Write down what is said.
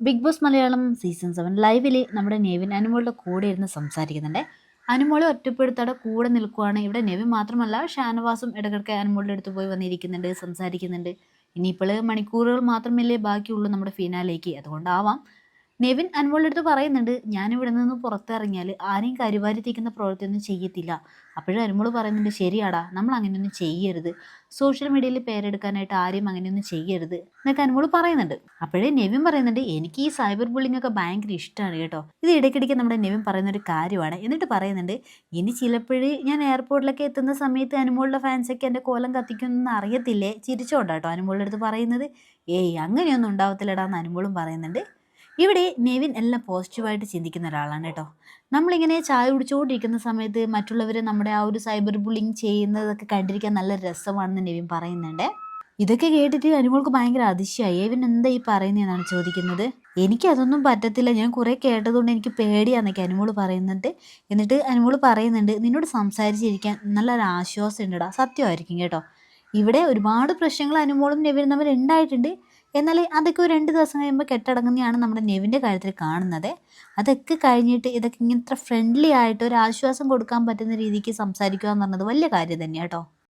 Big boss Malayalam season 7 ലൈവിൽ നമ്മുടെ നെവിൻ അനുമോളുടെ കൂടെ ഇരുന്ന് സംസാരിക്കുന്നുണ്ട്. അനുമോളെ ഒറ്റപ്പെടുത്താതെ കൂടെ നിൽക്കുവാണ്. ഇവിടെ നെവിൻ മാത്രമല്ല, ഷാനവാസും ഇടയ്ക്കിടയ്ക്ക് അനുമോളുടെ അടുത്ത് പോയി വന്നിരിക്കുന്നുണ്ട്, സംസാരിക്കുന്നുണ്ട്. ഇനിയിപ്പോൾ മണിക്കൂറുകൾ മാത്രമല്ലേ ബാക്കിയുള്ളൂ നമ്മുടെ ഫിനാലേക്ക്. അതുകൊണ്ടാവാം നെവിൻ അനുമോളുടെ അടുത്ത് പറയുന്നുണ്ട്, ഞാനിവിടെ നിന്ന് പുറത്തിറങ്ങിയാൽ ആരെയും കരിവാരി തീക്കുന്ന പ്രവൃത്തിയൊന്നും ചെയ്യത്തില്ല. അപ്പോഴും അനുമോൾ പറയുന്നുണ്ട്, ശരിയാടാ, നമ്മൾ അങ്ങനെയൊന്നും ചെയ്യരുത്, സോഷ്യൽ മീഡിയയിൽ പേരെടുക്കാനായിട്ട് ആരെയും അങ്ങനെയൊന്നും ചെയ്യരുത് എന്നൊക്കെ അനുമോൾ പറയുന്നുണ്ട്. അപ്പോഴേ നെവിൻ പറയുന്നുണ്ട്, എനിക്ക് ഈ സൈബർ ബുള്ളിംഗ് ഒക്കെ ഭയങ്കര ഇഷ്ടമാണ് കേട്ടോ. ഇത് ഇടയ്ക്കിടയ്ക്ക് നമ്മുടെ നെവിൻ പറയുന്ന ഒരു കാര്യമാണ്. എന്നിട്ട് പറയുന്നുണ്ട്, ഇനി ചിലപ്പോഴേ ഞാൻ എയർപോർട്ടിലൊക്കെ എത്തുന്ന സമയത്ത് അനുമോളുടെ ഫാൻസൊക്കെ എൻ്റെ കോലം കത്തിക്കുമെന്ന് അറിയത്തില്ലേ, ചിരിച്ചോണ്ടാട്ടോ അനുമോളുടെ അടുത്ത് പറയുന്നത്. ഏയ് അങ്ങനെയൊന്നും ഉണ്ടാവത്തില്ലടാന്ന് അനുമോളും പറയുന്നുണ്ട്. ഇവിടെ നെവിൻ എല്ലാം പോസിറ്റീവായിട്ട് ചിന്തിക്കുന്ന ഒരാളാണ് കേട്ടോ. നമ്മളിങ്ങനെ ചായ കുടിച്ചുകൊണ്ടിരിക്കുന്ന സമയത്ത് മറ്റുള്ളവർ നമ്മുടെ ആ ഒരു സൈബർ ബുള്ളിങ് ചെയ്യുന്നതൊക്കെ കണ്ടിരിക്കാൻ നല്ല രസമാണെന്ന് നെവിൻ പറയുന്നുണ്ട്. ഇതൊക്കെ കേട്ടിട്ട് അനുമോൾക്ക് ഭയങ്കര അതിശയമായി. ഏവിൻ എന്താ ഈ പറയുന്നതെന്നാണ് ചോദിക്കുന്നത്. എനിക്ക് അതൊന്നും പറ്റത്തില്ല, ഞാൻ കുറേ കേട്ടതുകൊണ്ട് എനിക്ക് പേടിയാന്നൊക്കെ അനുമോൾ പറയുന്നുണ്ട്. എന്നിട്ട് അനുമോൾ പറയുന്നുണ്ട്, നിന്നോട് സംസാരിച്ചിരിക്കാൻ നല്ലൊരു ആശ്വാസം ഉണ്ടടാ, സത്യമായിരിക്കും കേട്ടോ. ഇവിടെ ഒരുപാട് പ്രശ്നങ്ങൾ അനുമോളും നെവിനും തമ്മിൽ ഉണ്ടായിട്ടുണ്ട്. എന്നാൽ അതൊക്കെ ഒരു 2 ദിവസം കഴിയുമ്പോൾ കെട്ടടങ്ങുന്നതാണ് നമ്മുടെ നെവിൻ്റെ കാര്യത്തിൽ കാണുന്നത്. അതൊക്കെ കഴിഞ്ഞിട്ട് ഇതൊക്കെ ഇങ്ങനത്തെ ഫ്രണ്ട്ലി ആയിട്ട് ഒരു ആശ്വാസം കൊടുക്കാൻ പറ്റുന്ന രീതിക്ക് സംസാരിക്കുക എന്ന് പറഞ്ഞത് വലിയ കാര്യം തന്നെയാണ് കേട്ടോ.